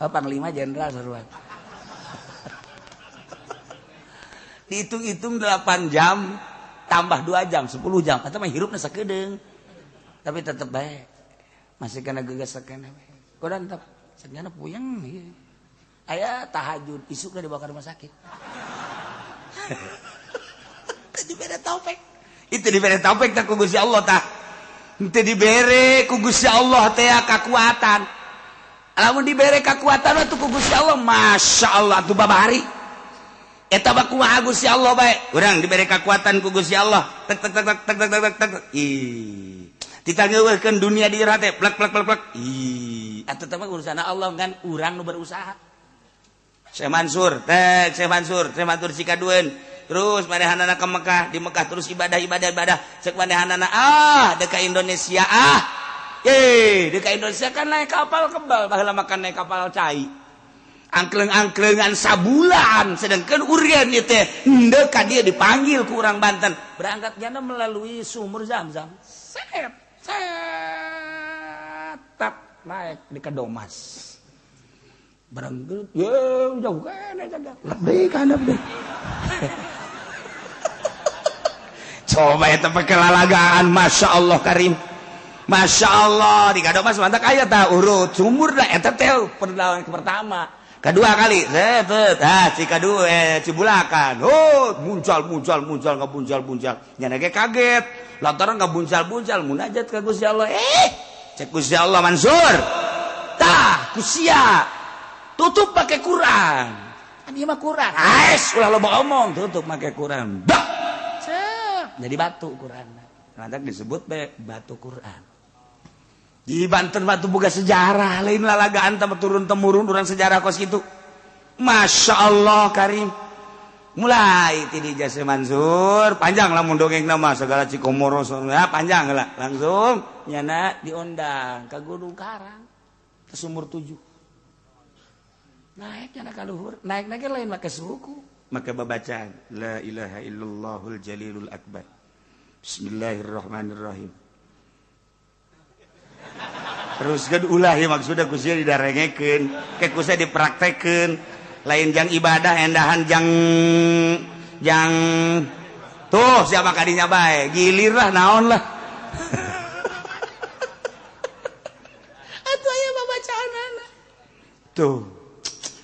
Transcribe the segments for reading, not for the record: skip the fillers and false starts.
Panglima Jenderal seruan. Dihitung-hitung 8 jam tambah 2 jam 10 jam eta mah hirupna sakedeung tapi tetep bae masih kena gegas sakena bae kodan tetep sebenarnya puyeng aya tahajud isukna dibawa ka rumah sakit. Dibere taufik itu dibere taufik tak ku Gusti Allah tah teu dibere ku Gusti Allah teh kakuatan lamun dibere kakuatan atuh ku Gusti Allah masyaallah atuh babari eta mah kumaha Gusti Allah bae urang dibere kakuatan ku Gusti Allah tek tek tek tek tek tek tek ih ditangeukeun dunia di irah teh plek plek plek plek ih atuh teh mah urusan Allah kan urang nu berusaha. Syekh Mansur cikadueun terus manehanana ke Mekah di Mekah terus ibadah cek manehanana deuk ka Indonesia deuk ka Indonesia kan naik kapal kebal baheula makan naik kapal cai angkleng-angklengan sabulan sedangkan urang ieu teh henteu ka dieu dipanggil ku urang Banten berangkat jana melalui sumur Zam-Zam tap naik di Kadomas berangkat jauh kana jaga lebih kana deh coba eta pake lalagaan Masya Allah Karim Masya Allah di Kadomas mantak aya tah urut sumur da eta teh perlawanan pertama kedua kali cikadua Cibulakan muncul nyana ge kaget lantaran ngabuncal munajat ka Gusti Allah cek Gusti Allah Mansur tah kusia tutup pakai Quran kan ieu mah Quran ulah loba omong tutup pakai Quran jadi batu Quran nanti disebut batu Quran. Di Banten batu boga sejarah lain lalagaan tambah turun temurun urang sejarah kos gitu. Masya Allah Karim mulai ti di Jasa Mansur panjang lah mundongeng nama segala Cikomoro panjang lah langsung nyana diundang ke Gunung Karang ke Sumur 7 naik nyana ka luhur naik lain make suku make babacaan la ilaha illallahul jalilul akbar bismillahirrahmanirrahim terus kan ulah ya maksudnya kusnya didarengekeun ke kusnya dipraktekeun lain jang ibadah endahan jang tuh siapa kadinya bae gilir lah naon lah atuh aya babacaanana tuh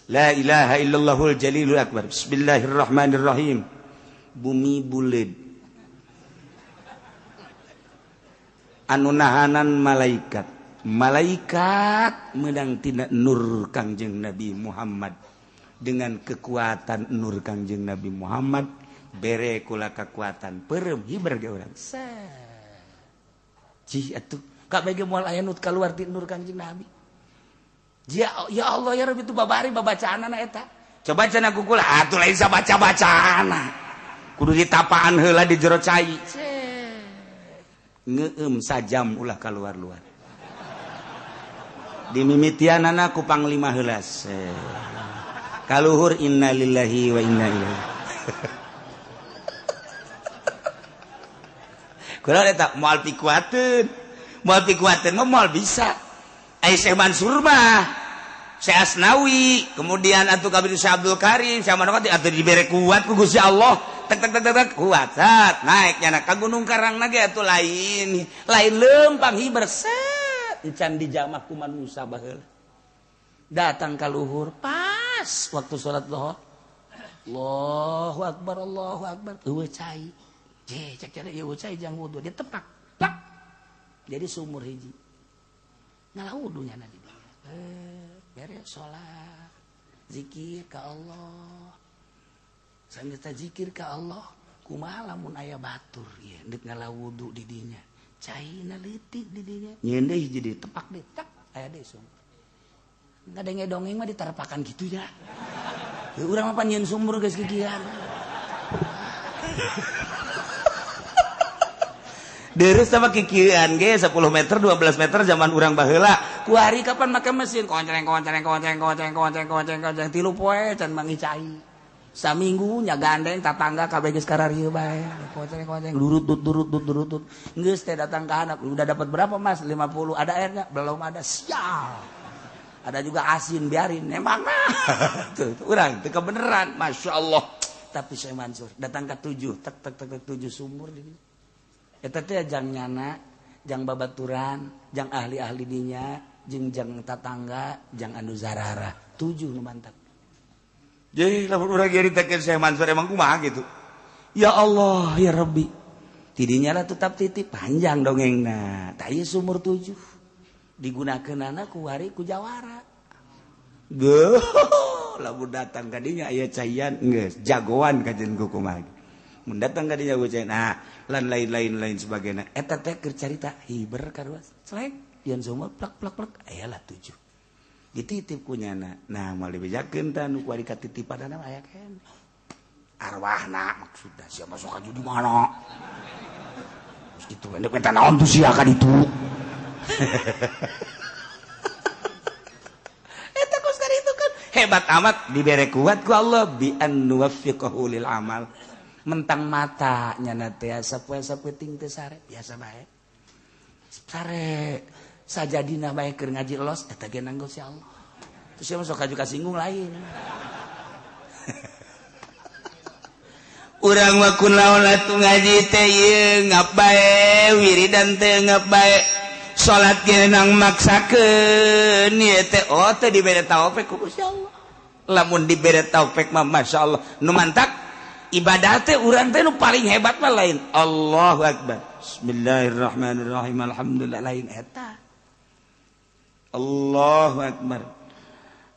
la ilaha illallahul jalilul akbar bismillahirrahmanirrahim bumi buleud anu nahanan malaikat menang tina nur Kangjeng Nabi Muhammad dengan kekuatan nur Kangjeng Nabi Muhammad bere kula kekuatan perem hiber ge urang cih atuh kabeh moal aya nu kaluar ti nur Kangjeng Nabi ya Allah ya Rabbi itu babari babacaanana eta coba cenah kukula atuh lain sabaca-bacaana kudu ditapaan heula di jero cai ngeueum sajam ulah kaluar-luar dimimitianana ku panglima heula kaluhur innalillahi wa inna ilaihi kula eta moal pikuateun mah moal bisa ai Syekh Mansur mah Syekh Asnawi kemudian atuh kabeh Syekh Abdul Karim Syekh Manokati atuh dibere kuat ku Gusti Allah tek kuat sat naik nyana ka Gunung Karang nage atuh lain lempang hiber set encan dijamah ku manusia baheula datang ka luhur pas waktu salat zuhur Allahu akbar eueuh cai cek cara ieu cai jang wudu dia tepak plak jadi sumur hiji ngalah wudu nya di dieu beres salat zikir ka Allah sambil zikir ka Allah kumaha lamun aya batur ieu deuk ngalah wudu di dinya caina leutik di dinya nyeun deui hiji tepak deui tak aya deui sumur ngadenge dongeng mah ditarapakan kitu nya urang mah pan nyeun sumur geus kikian Deres sama kikian ge 10 meter 12 meter zaman urang baheula ku hari kapan make mesin konceng tilu poe can mangi cai saminggu nya gandeng tatangga kabeh geus kararieu bae konceng durut geus teh datang ka anak udah dapat berapa Mas 50 ada airnya belum ada sial ada juga asin biarin emang tuh urang teu kebeneran Masya Allah. Tapi Syekh Mansur datang ke 7 tek 7 sumur di dieu eta teh jang nyana jang babaturan jang ahli-ahli dinya jeung jang tatangga jang anu zarara 7 nu mantap. Jadi lamun urang nyaritakeun Syekh Mansur emang kumaha gitu. Ya Allah ya Rabbi tidinya lah tetap titip panjang dongengna tah ieu sumur 7 digunakeunana ku wari ku jawara. Lamun datang ka dinya aya cayan geus jagoan kajen kumaha. Mun datang ka dinya cayan nah lan lain-lain sebagainya eta teh keur carita hiber karuas celek yen sumur plak aya lah 7 dititip ku nyana. Nah moal dibejakeun tah nu kuari katitipanana aya keneh arwahna maksudna sia masuk ka di mana terus kitu endek eta naon tuh sia ka ditu. Eta kos kari itu kan hebat amat dibere kuat ku Allah bi an nuwaffiqahu lil amal. Mentang mata nyana teh sapoe-sapoe ting teu sare biasa bae. Sare sajadina bae keur ngaji los eta ge nanggo si Allah. Terus sia masuk kaju kasinggung lain. Urang mah kunaon atuh ngaji teh ieu ngap bae wiridan teh ngap bae. Salat ge nang maksakeun ieu teh oh teh dibere taufik ku Gusti Allah. Lamun dibere taufik mah masyaallah nu mantap ibadah teh urang teh nu paling hebat mah lain Allahu akbar bismillahirrahmanirrahim alhamdulillah lain eta Allahu akbar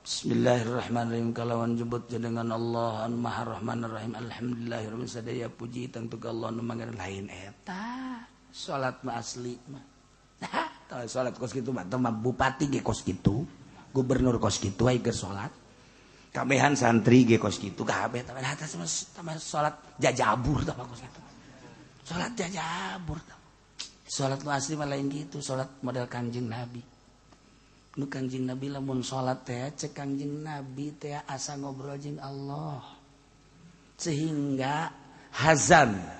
bismillahirrahmanirrahim kalawan jebut dengan Allah an maha rahmanir rahim alhamdulillahirabbil sadaya puji tang ka Allah nu mangga lain eta salat mah asli mah. Nah, salat kos kitu mah teh bupati ge kos kitu, gubernur kos kitu aya keur salat. Kabehan santri ge kos kitu kabeh tah tah salat jajabur tah kos kitu. Salat jajabur tah. Salat nu asli mah lain kitu, salat model Kangjeng Nabi. Nu Kangjeng Nabi lamun salat teh cek Kangjeng Nabi teh asa ngobrol jeung Allah. Sehingga hazan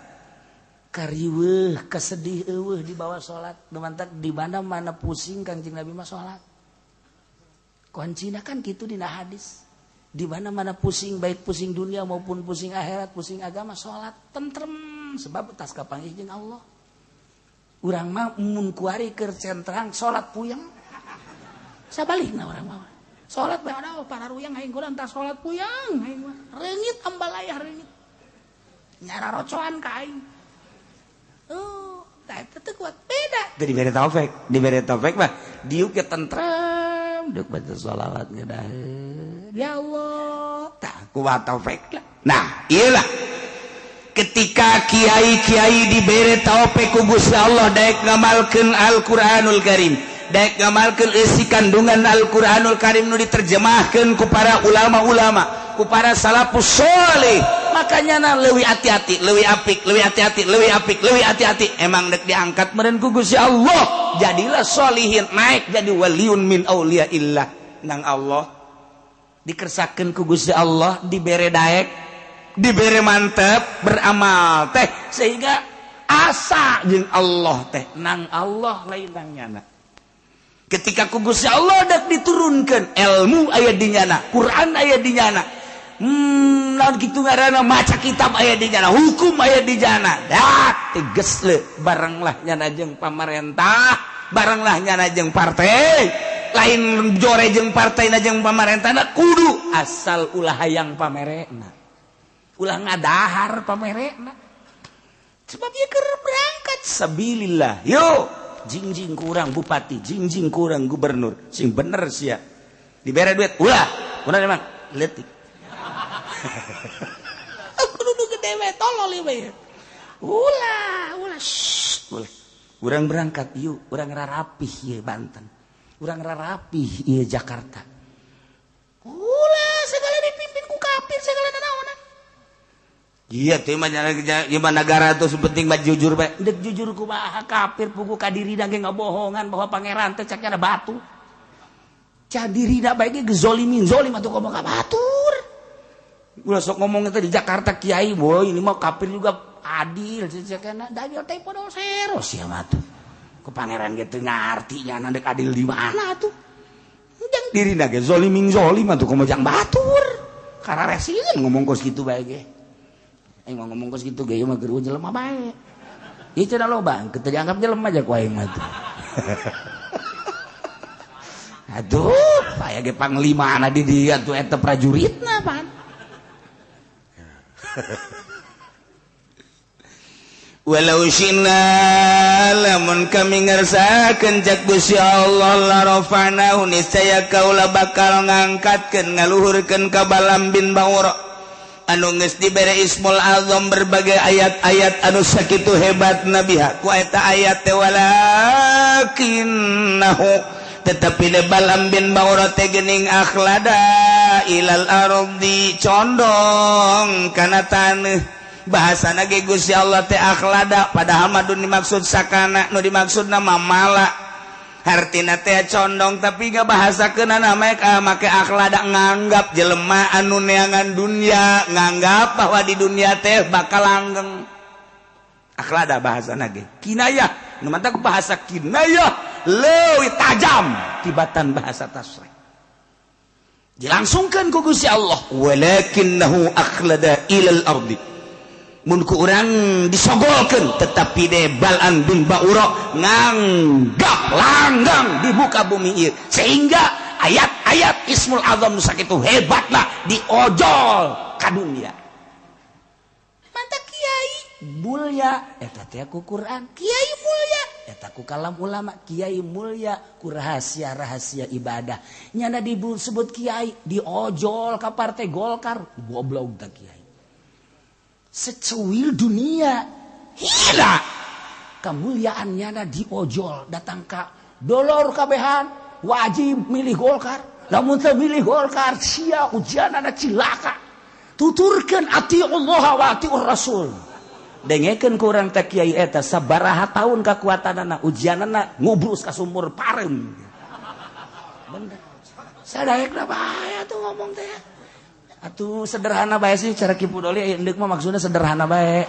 kariweuh kesedih eueuh di bawah salat numantak di mana pusing Kangjeng Nabi mah salat kuncina kan kitu dina hadis di mana pusing baik pusing dunia maupun pusing akhirat pusing agama salat tentrem sebab tas kapanggih jeung Allah. Urang mah mun kuari keur centrang salat puyeng sabalikna urang mah salat bae ada para ruyang aing kudu entah salat puyeng aing mah reungit ambalayah reungit nyara rocoan ka aing. Oh, eta teh kuat beda. Teu dibere taufik mah diuk ke tentrem, deuk baca shalawat ngeudaheun. Ya Allah, tah kuat taufik lah. Nah, iyalah ketika kiai-kiai dibere taufik ku Gusti Allah daek ngamalkeun Al-Qur'anul Karim, daek ngamalkeun isi kandungan Al-Qur'anul Karim nu diterjemahkeun ku para ulama-ulama, ku para salafus sholih. Makanya leuwih hati-hati, leuwih apik, leuwih hati-hati, leuwih apik, leuwih hati-hati. Emang dek diangkat meureun ku Gusti Allah. Jadilah sholihin, naik jadi waliun min auliyaillah. Nang Allah dikersakeun ku Gusti Allah, dibere daek, dibere mantep, beramal teh sehingga asa jeung Allah teh nang Allah lain nang nyana. Ketika ku Gusti Allah dak diturunkeun ilmu aya di nyana, Quran aya di nyana. Naon kitu ngaranna maca kitab aya di jana, hukum aya di jana. Dah teges le baranglah nyana jeung pamarentah, baranglah nyana jeung partai, lain jore jeung partaina jeung pamarentahna kudu asal ulah hayang pamerena. Ulah ngadahar pamerena. Sebab ieu keur berangkat sabilillah. Yo, jingjing kurang bupati, jingjing kurang gubernur, sing bener sia. Dibere duit, ulah, kunaon emang leutik. Kudu gede we tolol ieu we. Ulah. Urang berangkat ieu, urang rarapih ieu Banten. Urang rarapih ieu Jakarta. Ulah segala dipimpin ku kafir segala nanaonan. Iya teh mah negara tuh penting mah jujur bae. Dek jujur kumaha kafir pugu ka dirina ge ngabohongan bahwa pangeran teh caknya ada batu. Ca dirina bae ge gezolimin, zolim atuh ngomong ka batur. Ulah sok ngomong teh di Jakarta kiai boy ini mah kafir juga adil cakna dalil teh podo sero sia mah tuh. Ku pangeran ge teu ngarti nya dek adil di mana tuh. jang dirina ge zolimin zolim atuh kumaha jang batur kararesieun ngomong kos kitu bae ge aing mah ngomong kos kitu ge ieu mah keur jelema bae ieu cenah loba teu dianggap jelema aja ku aing mah tuh aduh aya ge panglimana di dieu atuh eta prajuritna pan walau syinna lamun kami ngersakeun cak Gusti Allah la rafa'nahu niscaya kaula bakal ngangkatkeun ngaluhurkeun ka Balam bin Ba'ura anu geus dibere Ismul Azam berbagai ayat-ayat anu sakitu hebatna biha ku eta ayat teh walakinnahu tetapi de Balam bin Ba'ura teh geuning akhlada ilal ardi condong kana taneuh bahasana ge Gusti Allah teh akhlada padahal mah dimaksud sakana nu dimaksudna mah mala hartina teh condong tapi gak bahasakeunana make akhlada nganggap jelema anu neangan dunia nganggap bahwa di dunia teh bakal langgeng akhlada bahasana ge kinayah nu mantap bahasa kinayah leuwih tajam tibatan bahasa tasrih dilangsungkeun ku Gusti Allah walakinnahu akhlada ilal ardi mun ku urang disogolkeun tetapi de Balam bin Ba'ura nganggap langgang di muka bumi ieu sehingga ayat-ayat Ismul Azam nu sakitu hebatna diojol ka dunia mantap kiai mulya eta teh ku Quran kiai mulya eta ku kalam ulama kiai mulya ku rahasia-rahasia ibadah nyana disebut kiai diojol ka partai Golkar goblok tah kiai secuil dunia hila kemuliaannya na diojol datang ka dolor kabehan wajib milih Golkar lamun teu milih Golkar sia ujianana cilaka tuturkeun ati Allah wa atiur Rasul dengekeun ku urang teh kiai eta sabaraha taun kakuatanana ujianana ngubrus ka sumur parem bener sadaekna bahaya tuh ngomong teh atuh sederhana bae sih cara Kipu Doli endek mah maksudnya sederhana bae.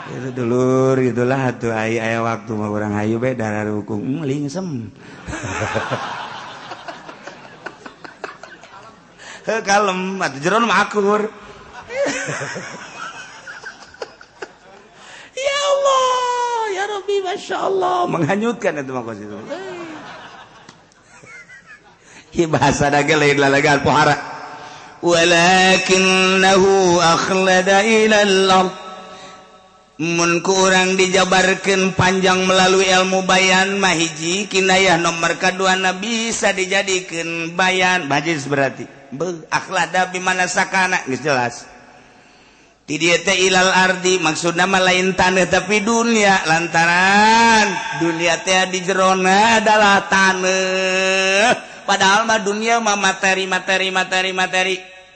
Itu dulur gitulah atuh aya waktu mah urang hayu bae darah hukum lingsem. Heuh kalem atuh jeron mah akur. Ya Allah, ya Rabbi masyaallah menghanyutkan itu mah kos itu. Ieu bahasa dage lain lalagan pohara. Walakinnahu akhlada ilal ard mun ku urang dijabarkeun panjang melalui ilmu bayan mah hiji kinayah nomor kadua na bisa dijadikeun bayan bajis berarti akhlada bimana sakana geus jelas ti dieu teh ilal ardi maksudna mah lain taneuh tapi dunia lantaran dunia teh di jerona adalah taneuh padahal mah dunia mah materi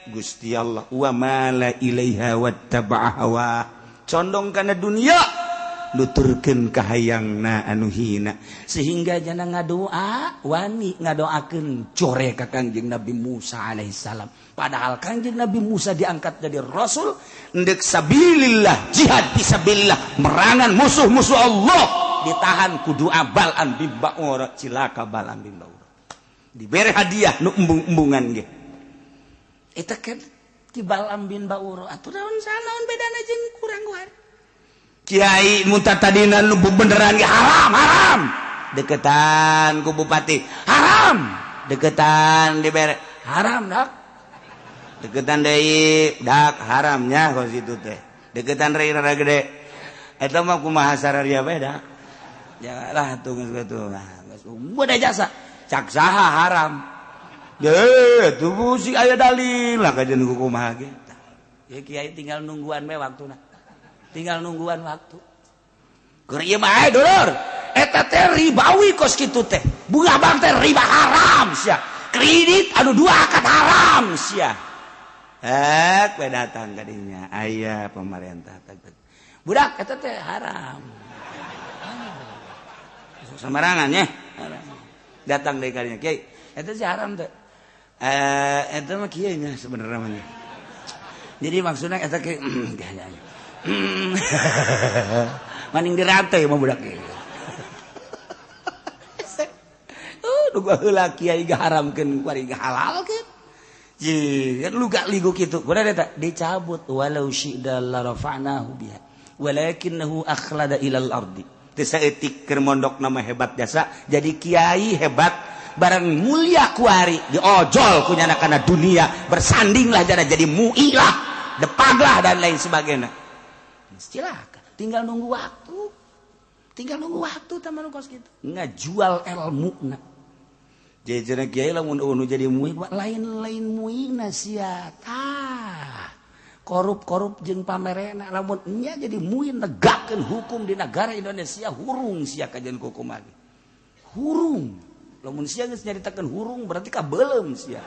Gusti Allah wa mala ilaiha wattaba'a hawa condong kana dunia nuturkeun ka hayangna anu hina sehingga jana ngadoa wani ngadoakeun core ka Kangjeng Nabi Musa alaihissalam padahal Kangjeng Nabi Musa diangkat jadi rasul endek sabilillah jihad fisabilillah merangan musuh-musuh Allah ditahan ku doa Balam bin Ba'ura cilaka Balam bin Ba'ura dibere hadiah nu embung-embungan ge eta kan ti Balam bin Ba'ura atuh naon sanaon bedana jeung kurang guar kiai muntah tadina nu beneran ge haram deketan ku bupati haram deketan dibere haram dak deketan deui dak haramnya kos itu teh deketan rada gede eta mah kumaha sararia bae dak janganlah tuh geus kitu nah geus beda jasa cak saha haram ye tuh si aya dalil lah kajian kumaha ge ya kiai tinggal nungguan we waktuna tinggal nungguan waktu keur ieu mah dulur eta teh ribawi kos kitu teh bunga bang teh riba haram sia kredit anu dua akad haram sia we datang ka dinya aya pemerintah budak eta teh haram samarangan nya datang dari kadinya kiai eta sih haram teh eta mah kieu nya sebenarnya mah jadi maksudna eta ke maning dirate mah budak ieu gua heula kiai haramkeun kuari halalkeun. Ji, kan lu gak ligu kitu. Kumaha eta? Dicabut walau syi'da la rafa'nahu biha. Walakinnahu akhlada ilal ardi. Teu saeutik keur mondok nama hebat jasa, jadi kiai hebat barang mulia kuari diojol kunyana kana dunia, bersandinglah jadi mu'ilah, depaglah dan lain sebagainya. Silakan, tinggal nunggu waktu. Tinggal nunggu waktu taman kos gitu. Ngajual ilmuna. Jadi kiai lamun unu jadi mu'i lain-lain mu'ina sia. Korup-korup jeung pamerena lamun nya jadi mu'i negakkeun hukum di negara Indonesia hurung sia kajian hukum lagi. Hurung. Lamun sia geus nyaritakeun hurung berarti kabeulem sia.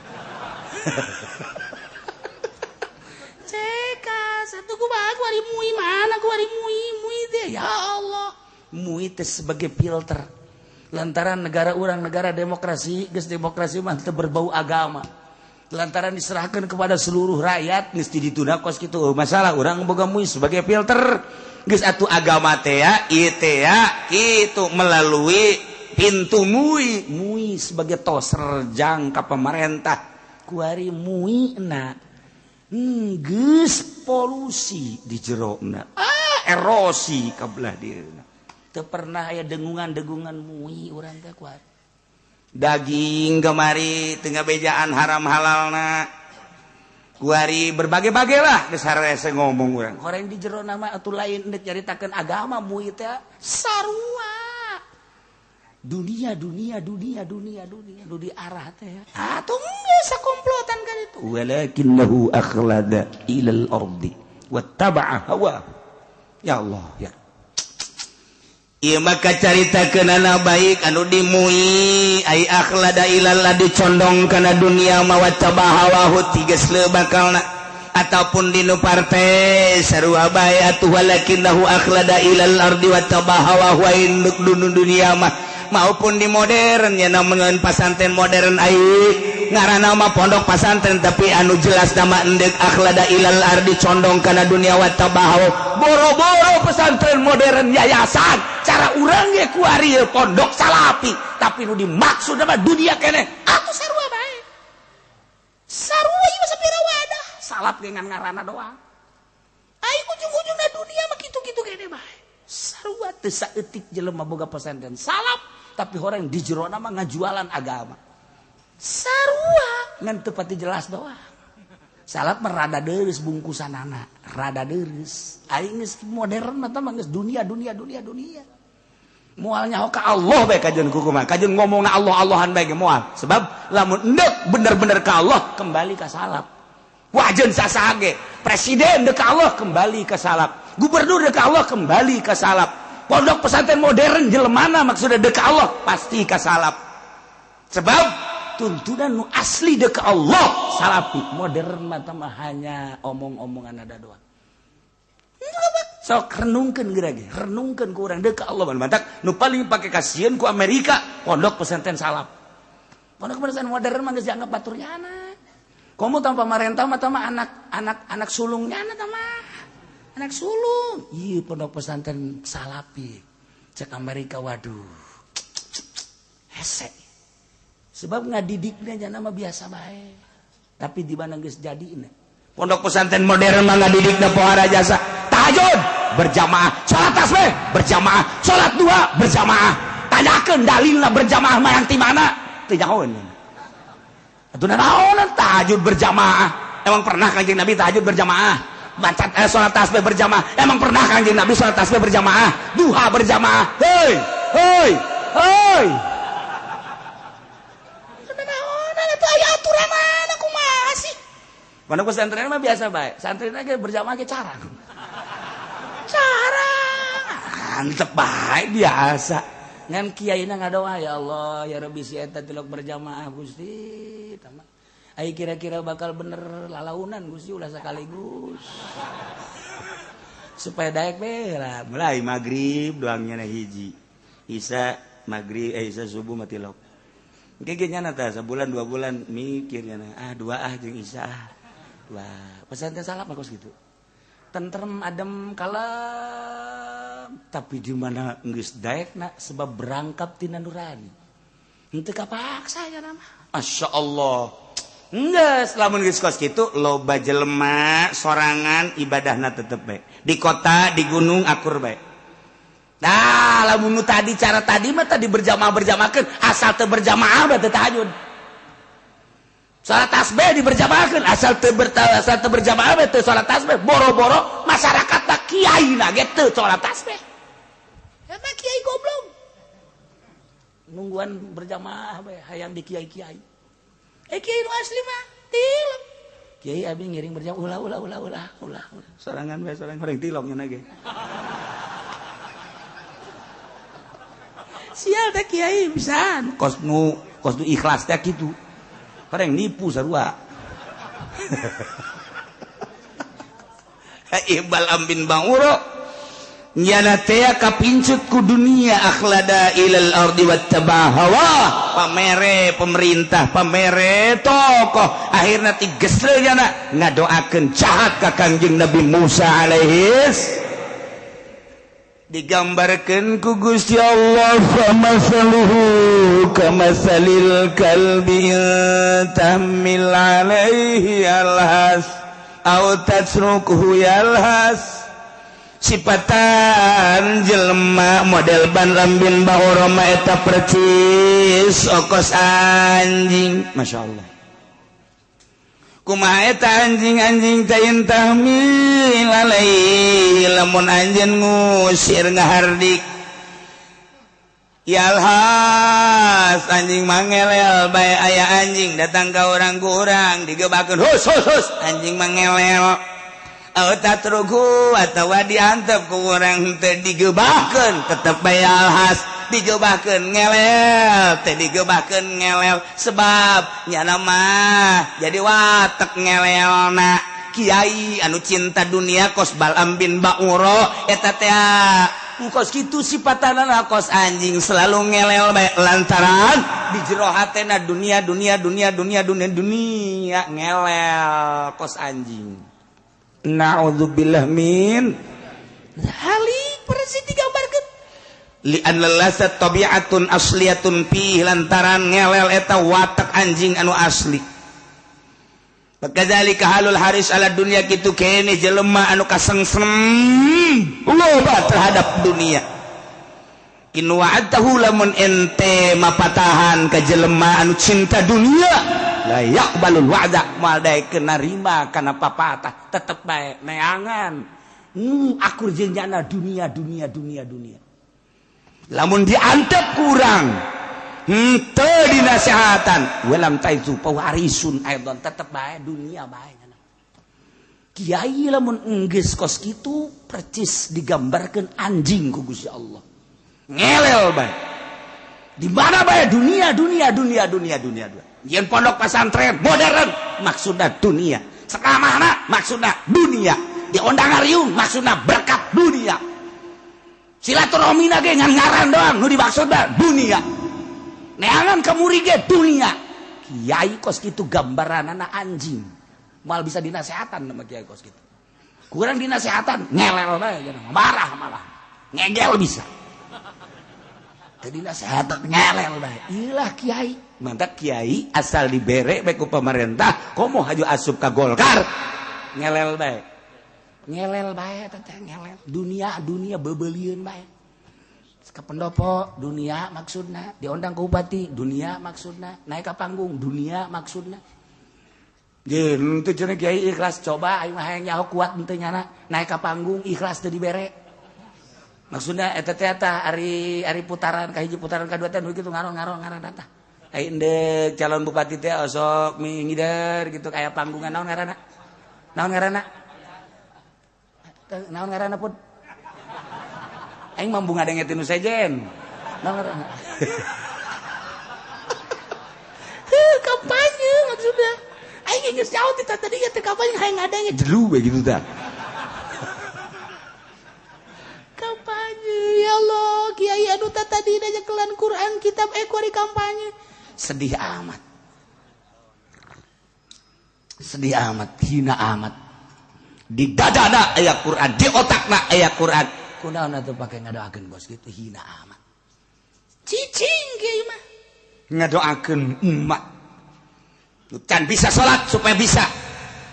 Ceka satu kumaha kuari mu'i mana kuari mu'i teh ya Allah. Mu'i teh sebagai filter. Lantaran negara urang negara demokrasi, geus demokrasi mah teu berbau agama. Lantaran diserahkan kepada seluruh rakyat mesti ditunda kos kitu. Masalah urang boga mu'i sebagai filter. Geus atuh agama teh ya, ieu teh ya kitu melalui pintu mu'i. Mu'i sebagai toser jang ka pamarentah. Kuari mu'ina geus polusi di jerona. Erosi ka belah dieuna. Teu pernah aya dengungan-dengungan mu'i urang teh kuat. Daging kemari tengah bejaan haram halalna kuari berbagai-bagai lah geus harese ngomong urang horeng di jero nama atuh lain endek nyaritakeun agama mu'i teh sarua dunia nu di arah teh atuh geus komplotan kan itu walakinnahu akhlada ilal ardi wattaba'a hawa ya Allah ya. Ieu maka caritakeun anak baik anu dimu'i ai akhlada ilalla dicondong kana dunia mawattaba hawahu tigeus leu bakalna ataupun dinu partai sarua bae atuh walakinnahu akhlada ilal ardi wattaba hawahu induk dunia mah maupun di modern nya namun pasantren modern ai ngaranna mah pondok pasantren tapi anu jelas nama endek akhlada ilal ardi condong kana dunia wattaba hawahu boro-boro pesantren modern yayasan cara urang ge kuari pondok salapi tapi nu dimaksud mah dunia keneh atuh sarua bae sarua ieu sapira wadah salap dengan ngaranna doang ai ujung-ujungna dunia mah kitu-kitu keneh bae sarua teu saeutik jelema boga pesantren salap tapi orang di jerona mah ngajualan agama sarua ngan teu pati jelas doang salap mah rada deureus bungkusanana rada deureus aing geus modern mah tah geus dunia moal nyaho ka Allah bae kajeun kumaha kajeun ngomongna Allah-Allahan bae ge moal sebab lamun endek bener-bener ka Allah kembali ka salap wajeun sasaha ge presiden deuk ka Allah kembali ka salap gubernur deuk ka Allah kembali ka salap pondok pesantren modern jelemana maksudna deuk ka Allah pasti ka salap sebab tuntunan nu asli deuk ka Allah salapi modern mah hanya omong-omongan ada doang sok renungkeun geura ge renungkeun ku urang deuk ka Allah mantak nu paling pake kasieun ku Amerika pondok pesantren salap pondok pesantren modern mah geus dianggap baturnyana komo tanpa pamarentah mah tama anak sulungnya tama anak sulung ieu pondok pesantren salapi cek Amerika waduh hese sebab ngadidiknya jangan mah biasa bae tapi di mana geus jadina pondok pesantren modern mah ngadidikna pohara jasa tahajud berjamaah salat tasbih berjamaah salat dua berjamaah tanyakeun dalilna berjamaah mah yang ti mana teu nyahoeun atuh naon tahajud berjamaah emang pernah kanjeng Nabi tahajud berjamaah baca salat tasbih berjamaah emang pernah kanjeng Nabi salat tasbih berjamaah duha berjamaah hei pondok pesantren mah biasa bae. Santrin aja berjamaah ge carang. Antep bae biasa. Ngan kiaina ngadoa ya Allah ya Rabbi si eta tilok berjamaah Gusti. Tama. Ai kira-kira bakal bener lalaunan Gusti ulah sakaligus. Supaya daek bae lah. Mulai magrib doangnya na hiji. Isya magrib isya subuh mati lok. Engke ge nyana tah sabulan 2 bulan mikirnya dua jeung isya. Wah, pesantren salap bagus gitu. Tentrem, adem, kalem. Tapi di mana geus daekna sebab berangkap tina nurani. Henteu kapaksa ya nama. Masya Allah. Enggak, lamun geus kos kitu loba jelema sorangan ibadahna tetep bae. Di kota, di gunung akur bae. Nah, lamun tadi cara tadi mah tadi berjamaah-berjamaahkeun, asal teu berjamaah mah teu tahajud. Salat tasbih diberjamaahkeun, asal teu berjamaah mah teu salat tasbih. Boro-boro masyarakatna kiaina ge teu salat tasbih. Eta kiai goblok. Nungguan berjamaah bae hayang di kiai-kiai. Kiai nu asli mah tilem. Kiai abi ngiring berjamaah ulah. Sorangan bae sorangan horeng tilong nya ge. Sial teh kiai pisan. Kos nu ikhlas teh kitu. Horeng nipu sarua. Iqbal ambin banguro nyana teh kapincut ku dunia akhlada ilal ardi wattaba hawa pamere pemerintah pamere tokoh akhirna tigesle nya ngadoakeun jahat ka Kangjeng Nabi Musa alaihis digambarkeun ku Gusti Allah famasaluhu kamasalil kalbi tahmil alaihi alhas au tatsrukuhu yalhas sifatan jelema model ban lambin bahoro mah eta percis okos anjing. Masya Allah. Kumaha eta anjing tayin tahmil alaihi lamun anjeun ngusir ngahardik yalhas anjing mangelel bae aya anjing datang ka urang-urang digebakeun hus anjing mangelel tatrugu atawa diantep ku urang teu digebahkeun tetep bae alhas digebahkeun ngelel teh digebahkeun ngelel sebab nyana mah jadi watek ngelelna kiai anu cinta dunia kos Bal'am bin Ba'uro eta teh kos kitu sipatanana kos anjing selalu ngelel bae lantaran di jero hatena dunia ngelel kos anjing. Na'udzubillah min halik persis digambarkeun li anna lasat tabi'atun asliyatun fi lantaran ngelel eta watak anjing anu asli. Pakadzalika halul haris ala dunya kitu kene jelema anu kasengsem loba terhadap dunia. In wa'atahu lamun ente mapatahan ka jelema anu cinta dunia la yaqbalul wa'da mal dae narima kana papatah tetep bae neangan akur jeung jana dunia lamun diantep kurang teu dinasehatan walam taizu pawarisun aidon tetep bae dunia bae kiai lamun enggeus kos kitu percis digambarkeun anjing ku Gusti Allah ngelel bae di mana bae dunia yen pondok pesantren modern maksudna dunia sekamahna maksudna dunia di ondang ariung maksudna berkat dunia silaturahmina ge ngan ngaran doang nu dimaksudna dunia neangan ka murid ge dunia kiai kos kitu gambaranana anjing mal bisa dinasehatan sama kiai kos kitu kurang dinasehatan ngelel bae marah malah ngegel bisa jadi nasihat ngelel bae ilah kiai mantap kiai asal dibere bae ku pemerintah komo haju asup ka Golkar ngelel bae teteh ngelel dunia beubeuleun bae ka pendopo dunia maksudna diondang ku bupati dunia maksudna naik ka panggung dunia maksudna jeung teu cenah kiai ikhlas coba aing mah hayang nyaho kuat henteu nyana naik ka panggung ikhlas teu dibere maksudnya eta teh ari putaran ka hiji putaran kadua teh kitu ngaron eta ai endek calon bupati teh osok ngider gitu kaya panggungan naon ngaranna pun aing mambu ngadengetin nu sejen naon ngaranna kampanye maksudnya aing geus nyaho teh tadi teh kampanye hayang ngadenge jelu we gitu tah kampanye ya Allah kiai anu tadi nyakelan Quran kitab kuari kampanye sedih amat hina amat di dadana aya Quran di otakna aya Quran kunaon atuh pake ngadoakeun bos kitu hina amat cicing kiai mah ngadoakeun umat can bisa salat supaya bisa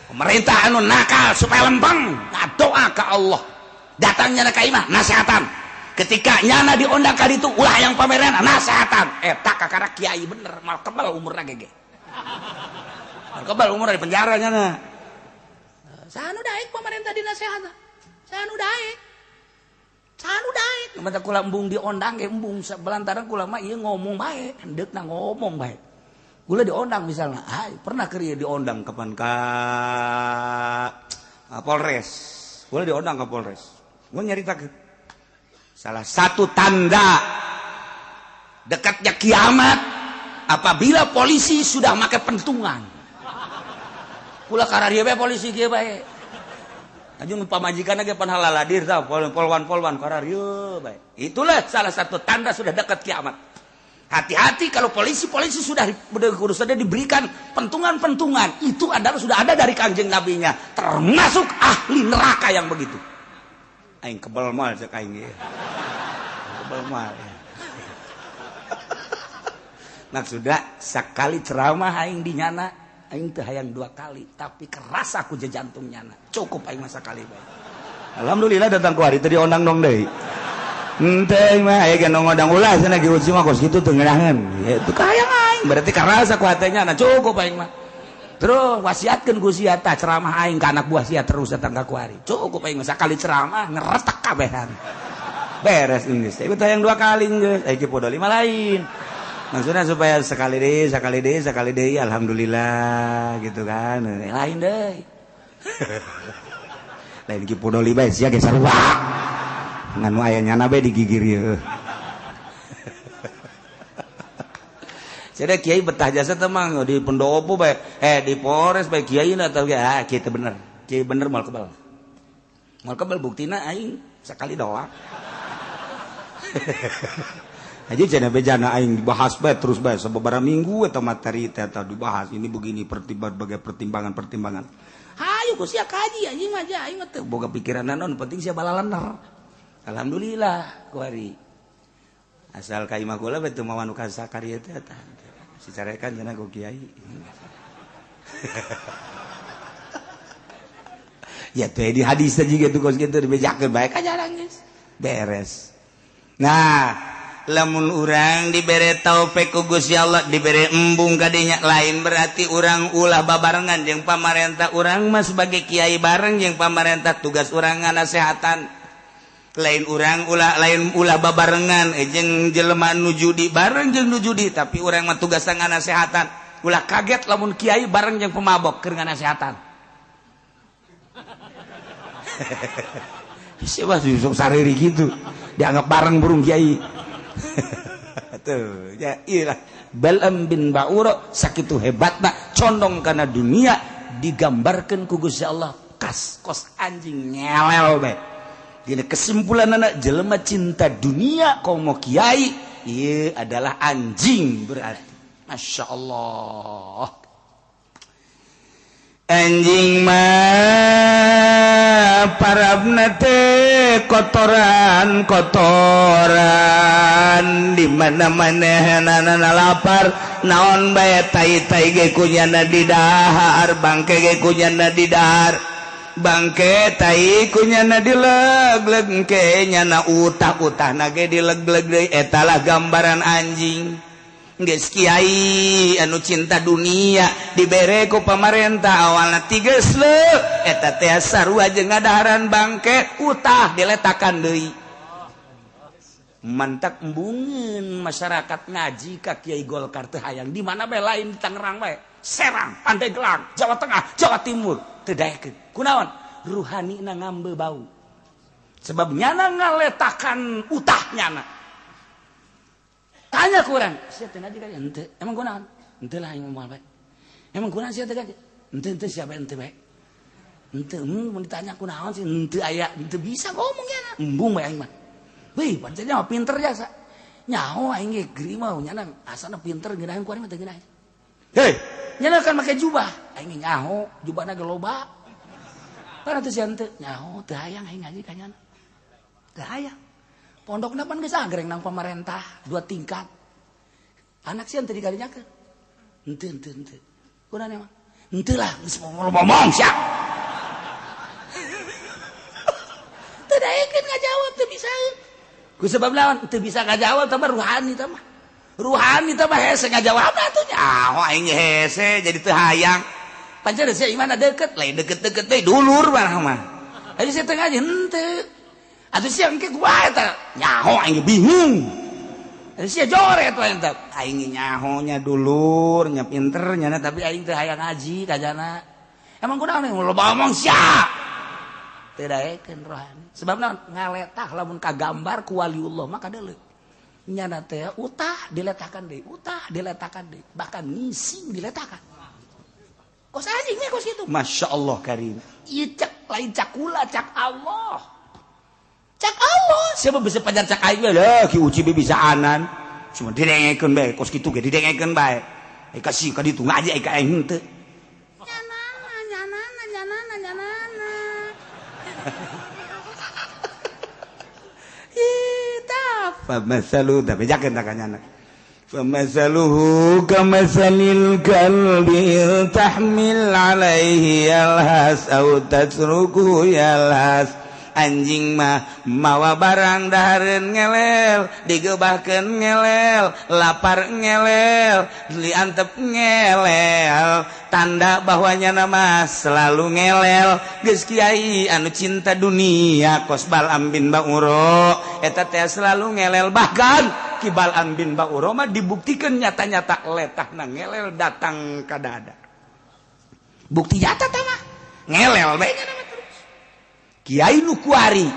pemerintah anu nakal supaya lempeng ngadoa ka Allah datangnya ka imah nasihatan ketika nyana diondang ka ditu ulah yang pameran nasihatan eta kakara kiai bener mal kebal umurna gege mal kebal umur di penjara nyana sanu daek pemerintah dinasihatan sanu daek mata kula embung diondang ge embung belantaran kula mah ieu ngomong bae hendeukna ngomong bae kula diondang misalnya pernah keur ieu diondang kapan ka Polres kula diondang ka Polres gua nyaritakeun salah satu tanda dekatnya kiamat apabila polisi sudah make pentungan kula kararieu bae polisi kieu bae Ajun pamajikan lagi pan halaladir tau polwan kararieu bae. Itulah salah satu tanda sudah dekat kiamat. Hati-hati kalau polisi sudah diberikan pentungan-pentungan. Itu adalah sudah ada dari Kanjeng Nabinya. Termasuk ahli neraka yang begitu. Aing kebal mal cek aing ge. Kebal mal. Nah sudah sekali ceramah aing di nyana aing teu hayang 2 kali tapi kerasa ku jantung nyana cukup aing masa kali bae alhamdulillah datang ku hari teu diondang dong deui henteu mah aya ge ngodang ulah cenah ge uji mah kos kitu teu ngeunaheun ya teu kahayang aing berarti kerasa ku hate nyana cukup aing mah terus wasiatkeun ku sia tah ceramah aing ka anak buah sia terus datang ka ku hari cukup aing masa kali ceramah ngeretek kabehan beres geus teh hayang 2 kali geus aya podo 5 lain maksudnya supaya sekali deh, alhamdulillah gitu kan. Lain deh. Lain ki podoli bae sia ge sarua. Nganu aya nyana bae digigir ieu. Jadi kiai betah jasa teh mang di pendopo bae, di Polres bae kiaina teh kieu teh bener. Kiai bener moal kebal. Moal kebal buktina aing sakali doang. Aja jana aing dibahas bae terus bae sababaraha minggu eta materi teh dibahas ini begini pertimbangan. Hayu ku sia kaji anjing mah aing mah teu boga pikiran naon penting sia balalener. Alhamdulillah ku ari. Asal ka imah kula bae teu mawan ka sakarya teh eta. Sicarekan cenah ku kiai. Ya teh di hadis teh jiga tuh kos kitu dibejakeun bae ka jarang geus. Beres. Nah, lamun urang dibere taufik ku Gusti Allah dibere embung kadinya lain berarti urang ulah babarengan jeung pamarentah urang mah sebagai kiai bareng jeung pamarentah tugas urang nganasehatan lain urang ulah babarengan jeung jelema nu judi bareng jeung nu judi tapi urang mah tugas nganasehatan ulah kaget lamun kiai bareng jeung pemabok keur nganasehatan siapa sih sok sariri gitu dianggap bareng burung kiai tuh ya iyalah Balam bin Ba'ura sakitu hebatna condong kana dunia digambarkeun ku Gusti Allah kos anjing ngelel bae dina kesimpulanna jelema cinta dunia komo kiai ieu adalah anjing berarti masyaallah anjing mah parabna teh kotoran di mana-mana lapar naon bae tai-tai ge kunyana di dahar bangke ge kunyana di dahar bangke tai kunyana dilegleg ke nyana utah-utahna ge dilegleg deui eta lah gambaran anjing geus kiai anu cinta dunia dibere ku pamarentah awalna tigeus leuh eta teh sarua jeung ngadaharan bangke utah diletakan deui mantak embungeun masyarakat ngaji ka Kiai Golkar teh hayang di mana bae lain di Tangerang bae Serang Pandeglang Jawa Tengah Jawa Timur teu daekeun kunaon ruhanina ngambe bau sebab nyana ngaletakan utah nyana tanya kurang sia teh ngaji kan henteu emang kunaon henteu lah aing moal bae emang kunaon sia teh ngaji henteu siapa henteu bae henteu mun ditanya kunaon sih henteu aya henteu bisa ngomong nya embung bae aing mah weh pancen mah pinter jasa nyaho aing ge geri mah nyana asana pinter ngeunaheun ku aing mah teu ngeunaheun hei nyana kan make jubah aing nyaho jubahna ge loba para teh sia henteu nyaho teu hayang aing ngaji ka nyana teu hayang pondokna pan geus agreng nang pamarentah 2 tingkat anak sih teu dikalinyakeun henteu urang mah henteu lah geus ngomong sia teu daekeun ngajawab teu bisa ku sebab naon teu bisa ngajawab teh ruhani teh mah hese ngajawab atuh nyaho aing hese jadi teu hayang pancen sia imana deket lain deket-deket teh dulur barang mah ari sia teh ngaji henteu atuh sia engke kumaha eta nyaho aing bingung ari sia joret we teh aing nyaho nya dulur nya pinter nya tapi aing teu hayang ngaji kajana emang kunaon loba omong sia teu daekeun rohani sebab naon ngaletah lamun kagambar ku waliullah mah kadeuleu nyana teh utah diletakkan deui bahkan ngising diletakkan kos anjing nih kos gitu Masya Allah karim ieu cak lain cak kula cak Allah siapa bisa pajar cak aing lah ki uci bisa anan cuma didengekeun bae kos kitu ge didengekeun bae kasih ka ditu ngaji ka aing henteu famasalu tapi jakeun tak kanyana famasaluhu kamasalil kalbi tahmil alaihi yalhas au tatruku yalhas anjing mah mawa barang dahareun ngelel digebahkeun ngelel lapar ngelel diantep ngelel tanda bahwanya nama selalu ngelel geus kiai anu cinta dunia kos Bal'am bin Ba'uro eta teh selalu ngelel bahkan ki Bal'am bin Ba'uro mah dibuktikan nyata-nyata letahna ngelel datang ka dada bukti nyata teh mah ngelel bae nama terus kiai nu kuari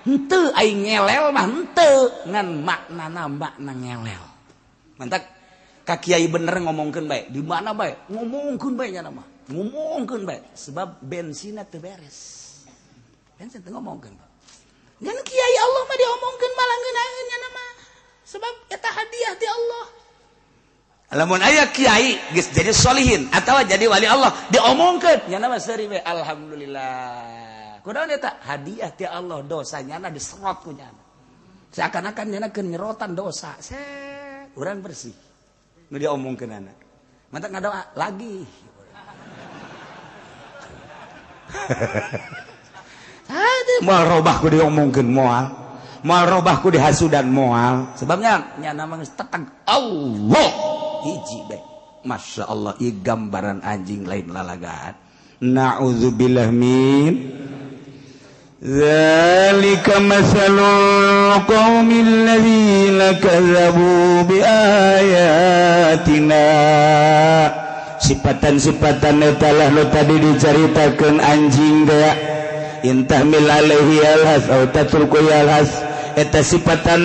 henteu aing ngelel mah henteu ngan makna ngelel mantap ka kiai bener ngomongkeun bae di mana bae ngomongkeun bae nya mah ngomongkeun bae sebab bensinna teu beres bensin teu ngomongkeun ngan kiai Allah mah diomongkeun malah ngeunaheun nya mah sebab eta hadiah ti Allah lamun aya kiai geus jadi solihin atawa jadi wali Allah diomongkeun nya mah seuri we alhamdulillah kunaon eta hadiah ti Allah dosanya diserot ku nya seakan-akan nya keun nyerotan dosa urang bersih nu dia omongkeun anak mantap ngadoa lagi moal robah ku diomongkeun moal robah ku dihasudan moal sebabnya nya nama geus teteg Allah hiji bae Masya Allah ieu gambaran anjing lain lalagaan na'udzubillah min Zalika masalul qaumil ladzina kadzabu biayatina sifatan-sifatan eta lah nu tadi dicaritakeun anjing teh intahmil alaihi alhas au tatruku alhas eta sifatan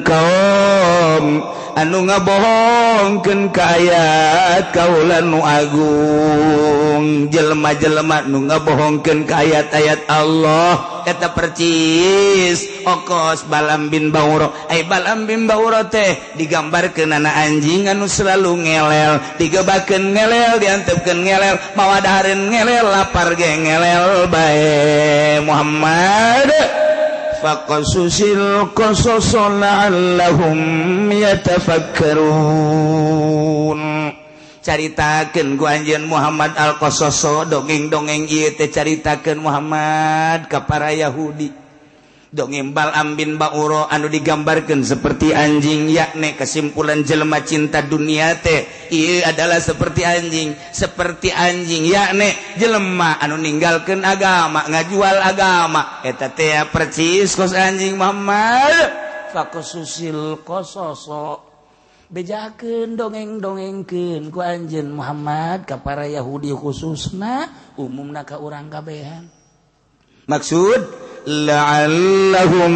kaum anu ngabohongkeun ka ayat kaula nu agung jelema-jelema nu ngabohongkeun ka ayat-ayat Allah eta percis okos Bal'am bin Ba'uro Bal'am bin Ba'uro teh digambarkeun ana anjing anu selalu ngelel digebakeun ngelel diantepkeun ngelel mawa dahareun ngelel lapar ge ngelel bae Muhammad faqasusil qasasa la'allahum yatafakkarun caritakeun ku anjeun Muhammad al-qasasa dongeng-dongeng ieu teh caritakeun Muhammad ka para Yahudi dongeng Bal'am bin Ba'uro anu digambarkeun seperti anjing yakni kesimpulan jelema cinta dunia teh ieu adalah seperti anjing yakni jelema anu ninggalkeun agama ngajual agama eta teh percis kos anjing Muhammad faqasusil qasasa bejakeun dongeng-dongengkeun ku anjeun Muhammad ka para Yahudi khususna umumna ka urang kabehan maksud la'allahum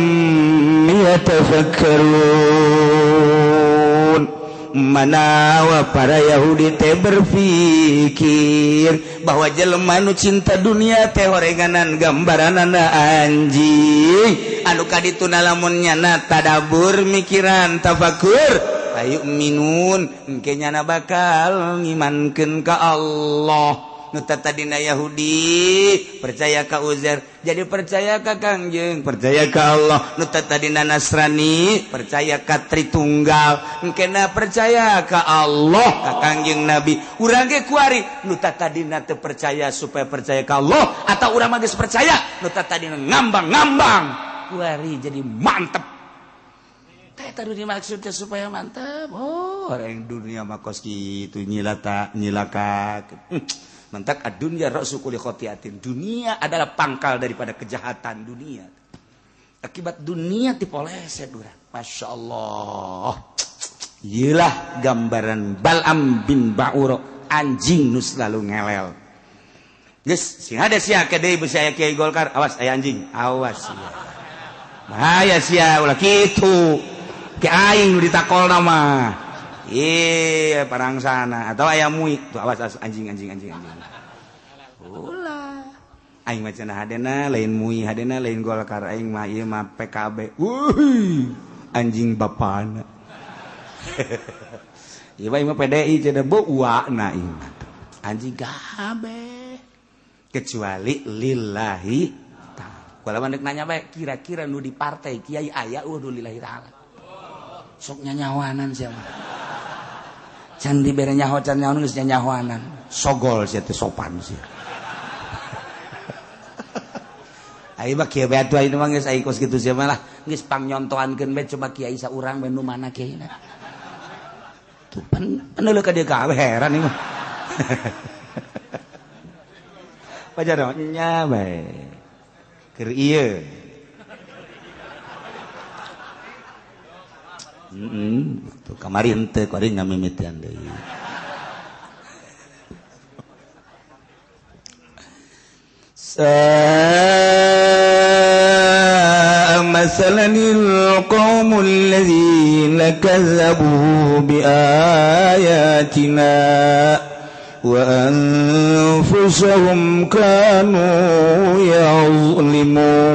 yatafakkarun manawa para Yahudi teh berpikir bahwa jelema nu cinta dunia teh horenganan gambaranana anjing anu kadituna lamun nyana tadabur mikiran tafakur ayu minun engke nyana bakal ngimankeun ka Allah tadina Yahudi percaya ka Uzair jadi percaya ka Kangjeng percaya ka Allah nu tadina Nasrani percaya ka Tritunggal engkena percaya ka Allah ka Kangjeng Nabi urang ge kuari nu tadina teu percaya supaya percaya ka Allah atau urang mah geus percaya nu tadina ngambang-ngambang kuari jadi mantep teh tadi maksudnya supaya mantep orang dunia mah kos kitu nyilaka mantak ad-dunya ra'su kulli khati'atin. Dunia adalah pangkal daripada kejahatan dunia. Akibat dunia dipoleset urang. Masya Allah. Iyalah gambaran Bal'am bin Ba'ura anjing nu selalu ngelel. Geus sing ada sia kedai beusi aya Kiai Golkar awas aya anjing. Awas sia. Bahaya sia ulah kitu. Ke aing nu ditakol nama. Iya parang sana atau ayam mui tuh awas anjing ulah aing mah cenah hadena lain mui hadena lain Golkar aing mah ieu mah PKB anjing bapana ieu mah PDI cenah beu uwana ieu anjing kabeh kecuali lillahi ta'ala kumaha mandek nanya bae kira-kira nu di partai kiai aya nu lillahi ta'ala sok nyanyawanan sia mah can dibere nyaho can nyaho geus nyanyahoanan sogol sia teh sopan sia ai mah kieu bae atuh ayeuna mah geus aya kos kitu sia mah lah geus pangnyontoankeun bae coba kiai saurang bae nu mana kiaina tuh paneuleuh ka dieu kabeh heran ieu mah pajar nya bae keur ieu tuh kemarin teh kuring ngamimitian deui. Masalanil qaumul ladzina kazzabu bi ayatina wa anfusahum kanu yazlimun.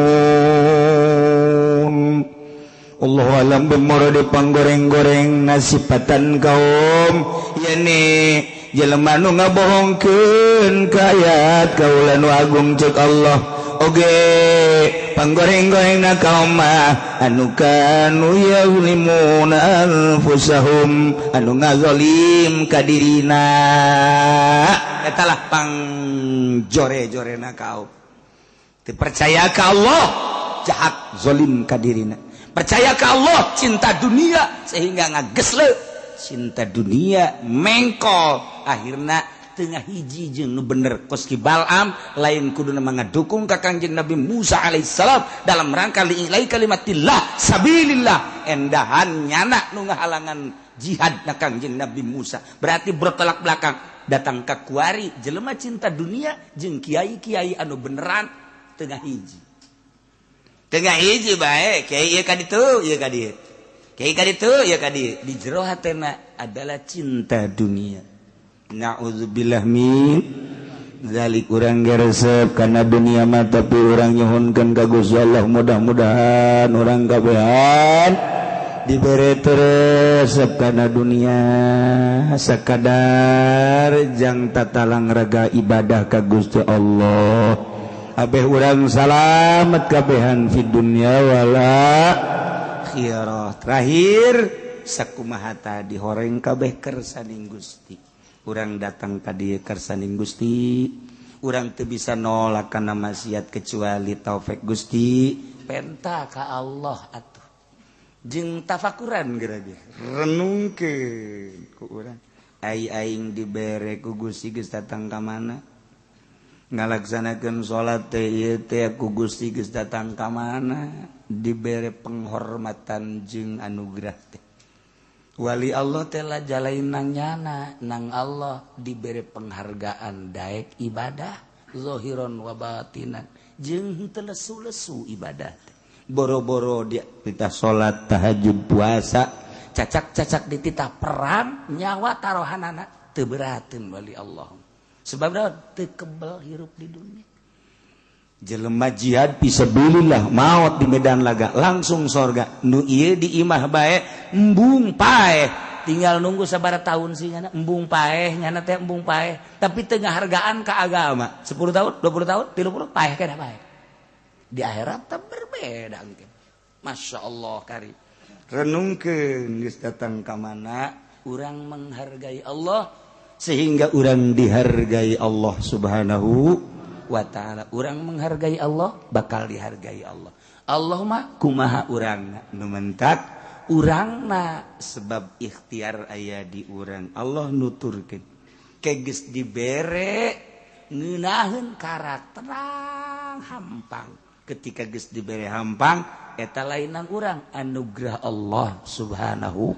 Allah alam bemoro di panggoreng-goreng nasipatan kaum yani jelema nu ngabohongkeun ka ayat kaula nu agung ceuk Allah oge panggoreng-gorengna kaum mah anu kanu yazlimuna anfusahum anu ngazalim ka dirina eta lah pangjore-jorena kaum teu percaya ka Allah jahat zalim ka dirina percaya ke Allah cinta dunia sehingga ngagesle cinta dunia mengkol akhirna tengah hiji jeung nu bener kos ki Bal'am lain kuduna ngadukung ka Kangjeng Nabi Musa alaihissalam dalam rangka li'ilai kalimatillah sabilillah endahan nyana nu ngahalangan jihad na Kangjeng Nabi Musa berarti bertolak belakang datang ka kuari jelema cinta dunia jeung kiai-kiai anu beneran tengah hiji bae kiai ieu ka ditu ieu ka dieu kiai ka ditu ieu ka dieu di jero hatena adalah cinta dunia naudzubillah min zalik urang resep kana dunia mah tapi urang nyuhunkeun ka Gusti Allah mudah-mudahan urang kabehan dibere resep kana dunia sakadar jang tatalang raga ibadah ka Gusti Allah abeh urang salamet kabehan fi dunya wala akhirah terakhir sakumaha tadi horeng kabeh kersaning Gusti urang datang ka dieu kersaning Gusti urang teu bisa nolak kana maksiat kecuali taufik Gusti penta ka Allah atuh jeung tafakuran geura ge renungkeun ku urang aing dibere ku Gusti geus datang ka mana ngalaksanakeun salat teh ieu teh ku Gusti geus datang ka mana dibere penghormatan jeung anugerah teh wali Allah teh lah jalain nang nyana nang Allah dibere penghargaan daek ibadah zahiron wa batinan jeung henteu lesu-lesu ibadah teh boro-boro dia titah salat tahajud puasa cacak-cacak di titah perang nyawa tarohanana teu berateun wali Allah sebabna teu kebal hirup di dunia jelema jihad fisabilillah maot di medan laga langsung sorga nu ieu di imah bae embung pae tinggal nunggu sabar tahun sih nyana embung paeh nyana teh embung paeh tapi tengah hargaan ke agama 10 tahun 20 tahun 30 paeh kena paeh di akhirat tak berbeda gitu. Masya Allah kari renungkeun geus datang ka mana urang menghargai Allah sehingga urang dihargai Allah Subhanahu wa taala. Urang menghargai Allah bakal dihargai Allah. Allahumma kumaha urangna nu mentak urangna sebab ikhtiar aya di urang Allah nuturkeun kegeus dibere ngeunaheun karakter hampang ketika geus dibere hampang eta lainang urang anugerah Allah Subhanahu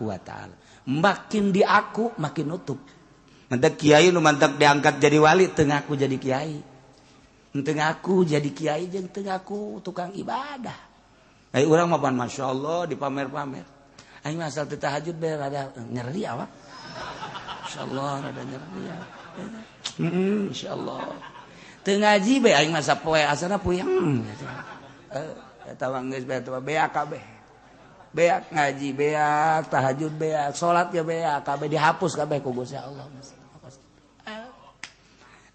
wa taala makin di aku makin nutup mantak kiai nu mantak diangkat jadi wali teu ngaku jadi kiai teu ngaku jadi kiai jeung teu ngaku tukang ibadah. Ai urang mah Masya Allah dipamer-pamer. Aing asal teu tahajud bae rada nyeri awak. Insyaallah rada nyeri ya. Insyaallah. Teu ngaji bae aing mah sapoe asana puyeng. Eta mah geus bae teh beak kabeh. Beak ngaji beak, tahajud beak, salat ge beak, kabeh dihapus kabeh ku Gusti Allah.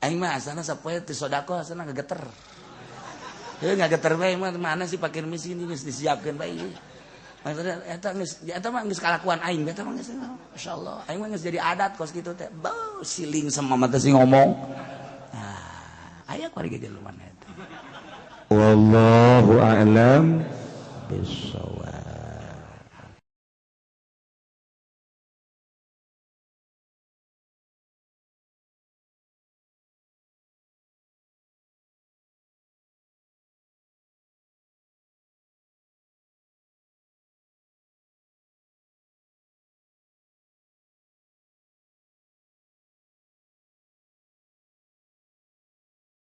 Aing mah asana sapoe teu sedekah asana gegeter. Ngageter bae mana sih fakir miskin geus disiapkeun bae. Maksudna eta mah geus kalakuan aing eta mah geus masyaallah. Aing mah geus jadi adat kos kitu teh. Bau siling sama mata si ngomong. Nah, aya kuari ge lumayan eta. Wallahu a'lam bishawab.